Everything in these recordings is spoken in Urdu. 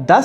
10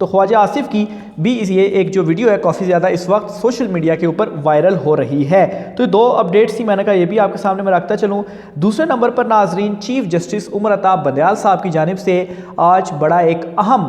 تو خواجہ آصف کی بھی یہ ایک جو ویڈیو ہے کافی زیادہ اس وقت سوشل میڈیا کے اوپر وائرل ہو رہی ہے۔ تو دو اپڈیٹس تھی، میں نے کہا یہ بھی آپ کے سامنے میں رکھتا چلوں۔ دوسرے نمبر پر ناظرین، چیف جسٹس عمر عطا بندیال صاحب کی جانب سے آج بڑا ایک اہم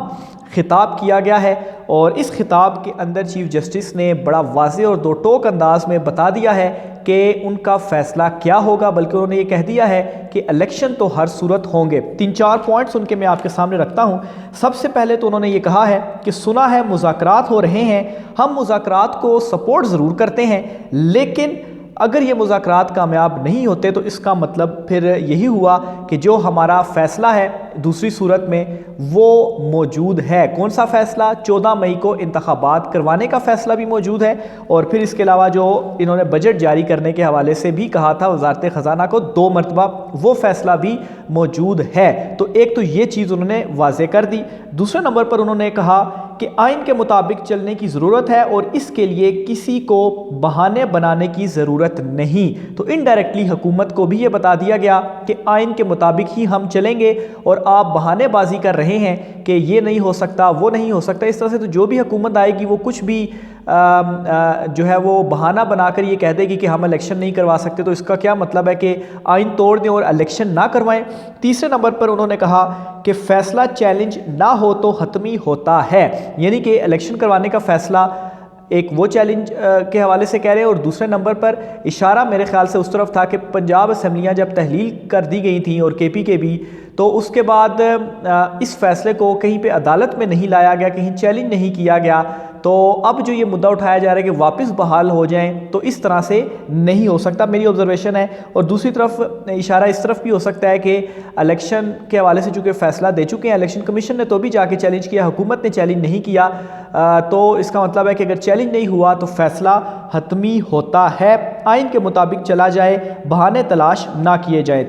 خطاب کیا گیا ہے، اور اس خطاب کے اندر چیف جسٹس نے بڑا واضح اور دو ٹوک انداز میں بتا دیا ہے کہ ان کا فیصلہ کیا ہوگا، بلکہ انہوں نے یہ کہہ دیا ہے کہ الیکشن تو ہر صورت ہوں گے۔ 3-4 پوائنٹس ان کے میں آپ کے سامنے رکھتا ہوں۔ سب سے پہلے تو انہوں نے یہ کہا ہے کہ سنا ہے مذاکرات ہو رہے ہیں، ہم مذاکرات کو سپورٹ ضرور کرتے ہیں، لیکن اگر یہ مذاکرات کامیاب نہیں ہوتے تو اس کا مطلب پھر یہی ہوا کہ جو ہمارا فیصلہ ہے دوسری صورت میں وہ موجود ہے۔ کون سا فیصلہ؟ 14 مئی کو انتخابات کروانے کا فیصلہ بھی موجود ہے، اور پھر اس کے علاوہ جو انہوں نے بجٹ جاری کرنے کے حوالے سے بھی کہا تھا وزارت خزانہ کو 2 مرتبہ، وہ فیصلہ بھی موجود ہے۔ تو ایک تو یہ چیز انہوں نے واضح کر دی۔ دوسرے نمبر پر انہوں نے کہا کہ آئین کے مطابق چلنے کی ضرورت ہے، اور اس کے لیے کسی کو بہانے بنانے کی ضرورت نہیں۔ تو انڈائریکٹلی حکومت کو بھی یہ بتا دیا گیا کہ آئین کے مطابق ہی ہم چلیں گے، اور آپ بہانے بازی کر رہے ہیں کہ یہ نہیں ہو سکتا، وہ نہیں ہو سکتا، اس طرح سے تو جو بھی حکومت آئے گی وہ کچھ بھی جو ہے وہ بہانہ بنا کر یہ کہہ دے گی کہ ہم الیکشن نہیں کروا سکتے، تو اس کا کیا مطلب ہے کہ آئین توڑ دیں اور الیکشن نہ کروائیں۔ تیسرے نمبر پر انہوں نے کہا کہ فیصلہ چیلنج نہ ہو تو حتمی ہوتا ہے، یعنی کہ الیکشن کروانے کا فیصلہ ایک وہ چیلنج کے حوالے سے کہہ رہے ہیں، اور دوسرے نمبر پر اشارہ میرے خیال سے اس طرف تھا کہ پنجاب اسمبلیاں جب تحلیل کر دی گئی تھیں اور KP کے بھی، تو اس کے بعد اس فیصلے کو کہیں پہ عدالت میں نہیں لایا گیا، کہیں چیلنج نہیں کیا گیا، تو اب جو یہ مدعا اٹھایا جا رہا ہے کہ واپس بحال ہو جائیں، تو اس طرح سے نہیں ہو سکتا، میری آبزرویشن ہے۔ اور دوسری طرف اشارہ اس طرف بھی ہو سکتا ہے کہ الیکشن کے حوالے سے چونکہ فیصلہ دے چکے ہیں الیکشن کمیشن نے، تو بھی جا کے چیلنج کیا، حکومت نے چیلنج نہیں کیا، تو اس کا مطلب ہے کہ اگر چیلنج نہیں ہوا تو فیصلہ حتمی ہوتا ہے، آئین کے مطابق چلا جائے، بہانے تلاش نہ کیے جائیں۔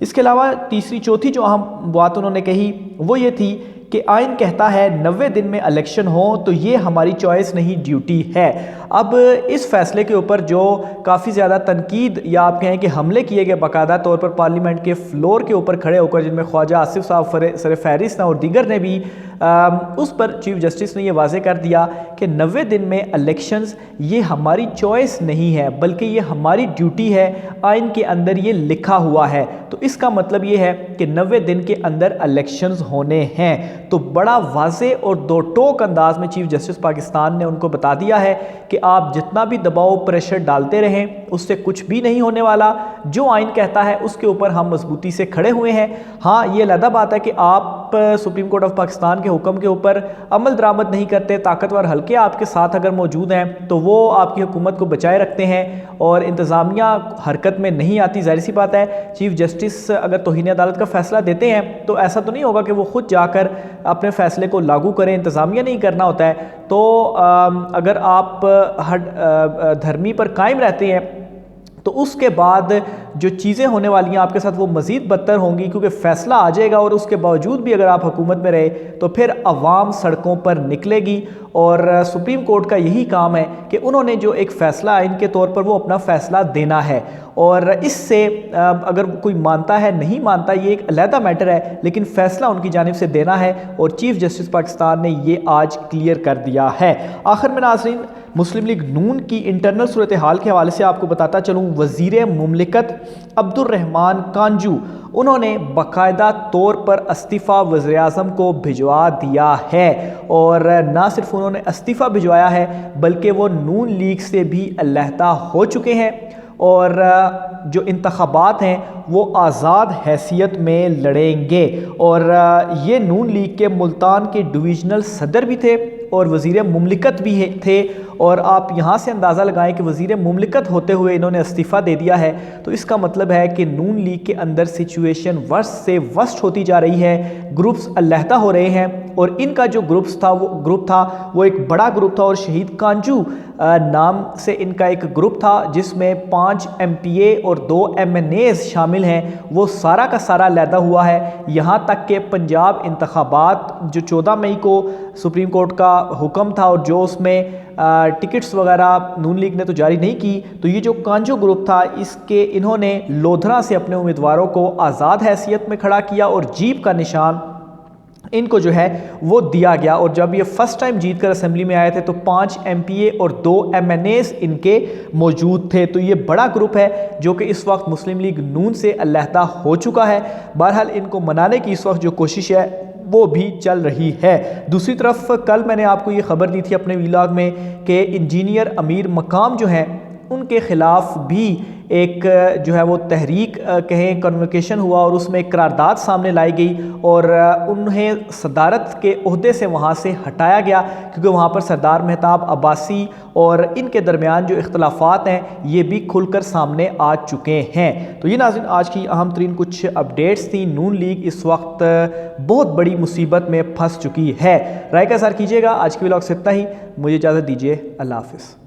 اس کے علاوہ تیسری چوتھی جو اہم بات انہوں نے کہی وہ یہ تھی کہ آئین کہتا ہے 90 دن میں الیکشن ہو، تو یہ ہماری چوائس نہیں، ڈیوٹی ہے۔ اب اس فیصلے کے اوپر جو کافی زیادہ تنقید یا آپ کہیں کہ حملے کیے گئے باقاعدہ طور پر پارلیمنٹ کے فلور کے اوپر کھڑے ہو کر، جن میں خواجہ آصف صاحب سر فہرست ہیں اور دیگر نے بھی، اس پر چیف جسٹس نے یہ واضح کر دیا کہ 90 دن میں الیکشنز یہ ہماری چوائس نہیں ہے، بلکہ یہ ہماری ڈیوٹی ہے، آئین کے اندر یہ لکھا ہوا ہے۔ تو اس کا مطلب یہ ہے کہ 90 دن کے اندر الیکشنز ہونے ہیں۔ تو بڑا واضح اور دو ٹوک انداز میں چیف جسٹس پاکستان نے ان کو بتا دیا ہے کہ آپ جتنا بھی دباؤ پریشر ڈالتے رہیں اس سے کچھ بھی نہیں ہونے والا، جو آئین کہتا ہے اس کے اوپر ہم مضبوطی سے کھڑے ہوئے ہیں۔ ہاں یہ علیحدہ بات ہے کہ آپ سپریم کورٹ آف پاکستان کے حکم کے اوپر عمل درآمد نہیں کرتے، طاقتور حلقے آپ کے ساتھ اگر موجود ہیں تو وہ آپ کی حکومت کو بچائے رکھتے ہیں اور انتظامیہ حرکت میں نہیں آتی۔ ظاہر سی بات ہے چیف جسٹس اگر توہین عدالت کا فیصلہ دیتے ہیں تو ایسا تو نہیں ہوگا کہ وہ خود جا کر اپنے فیصلے کو لاگو کریں، انتظامیہ نہیں کرنا ہوتا ہے۔ تو اگر آپ دھرمی پر قائم رہتے ہیں تو اس کے بعد جو چیزیں ہونے والی ہیں آپ کے ساتھ وہ مزید بدتر ہوں گی، کیونکہ فیصلہ آ جائے گا اور اس کے باوجود بھی اگر آپ حکومت میں رہے تو پھر عوام سڑکوں پر نکلے گی۔ اور سپریم کورٹ کا یہی کام ہے کہ انہوں نے جو ایک فیصلہ آئین کے طور پر وہ اپنا فیصلہ دینا ہے، اور اس سے اگر کوئی مانتا ہے نہیں مانتا یہ ایک علیحدہ میٹر ہے، لیکن فیصلہ ان کی جانب سے دینا ہے، اور چیف جسٹس پاکستان نے یہ آج کلیئر کر دیا ہے۔ آخر میں ناظرین مسلم لیگ نون کی انٹرنل صورتحال کے حوالے سے آپ کو بتاتا چلوں، وزیر مملکت عبد الرحمن کانجو انہوں نے باقاعدہ طور پر استعفیٰ وزیر اعظم کو بھجوا دیا ہے، اور نہ صرف انہوں نے استعفیٰ بھجوایا ہے بلکہ وہ نون لیگ سے بھی علیحدہ ہو چکے ہیں، اور جو انتخابات ہیں وہ آزاد حیثیت میں لڑیں گے۔ اور یہ نون لیگ کے ملتان کے ڈویژنل صدر بھی تھے اور وزیر مملکت بھی تھے، اور آپ یہاں سے اندازہ لگائیں کہ وزیر مملکت ہوتے ہوئے انہوں نے استعفیٰ دے دیا ہے، تو اس کا مطلب ہے کہ نون لیگ کے اندر سچویشن ورسٹ سے ورسٹ ہوتی جا رہی ہے، گروپس علیحدہ ہو رہے ہیں، اور ان کا جو گروپ تھا وہ ایک بڑا گروپ تھا، اور شہید کانجو نام سے ان کا ایک گروپ تھا جس میں 5 MPA اور 2 MNAs شامل ہیں، وہ سارا کا سارا علیحدہ ہوا ہے۔ یہاں تک کہ پنجاب انتخابات جو 14 مئی کو سپریم کورٹ کا حکم تھا اور جو اس میں ٹکٹس وغیرہ نون لیگ نے تو جاری نہیں کی، تو یہ جو کانجو گروپ تھا اس کے انہوں نے لودھرا سے اپنے امیدواروں کو آزاد حیثیت میں کھڑا کیا اور جیپ کا نشان ان کو جو ہے وہ دیا گیا، اور جب یہ فرسٹ ٹائم جیت کر اسمبلی میں آئے تھے تو 5 MP اور 2 MNAs ان کے موجود تھے۔ تو یہ بڑا گروپ ہے جو کہ اس وقت مسلم لیگ نون سے علیحدہ ہو چکا ہے۔ بہرحال ان کو منانے کی اس وقت جو کوشش ہے وہ بھی چل رہی ہے۔ دوسری طرف کل میں نے آپ کو یہ خبر دی تھی اپنے ویلاگ میں کہ انجینئر امیر مقام جو ہیں ان کے خلاف بھی ایک جو ہے وہ تحریک کہیں کنوکیشن ہوا، اور اس میں ایک قرارداد سامنے لائی گئی اور انہیں صدارت کے عہدے سے وہاں سے ہٹایا گیا، کیونکہ وہاں پر سردار مہتاب عباسی اور ان کے درمیان جو اختلافات ہیں یہ بھی کھل کر سامنے آ چکے ہیں۔ تو یہ ناظرین آج کی اہم ترین کچھ اپڈیٹس تھیں۔ نون لیگ اس وقت بہت بڑی مصیبت میں پھنس چکی ہے۔ رائے کا اظہار کیجیے گا۔ آج کی ولاگ سے اتنا ہی، مجھے اجازت دیجیے، اللہ حافظ۔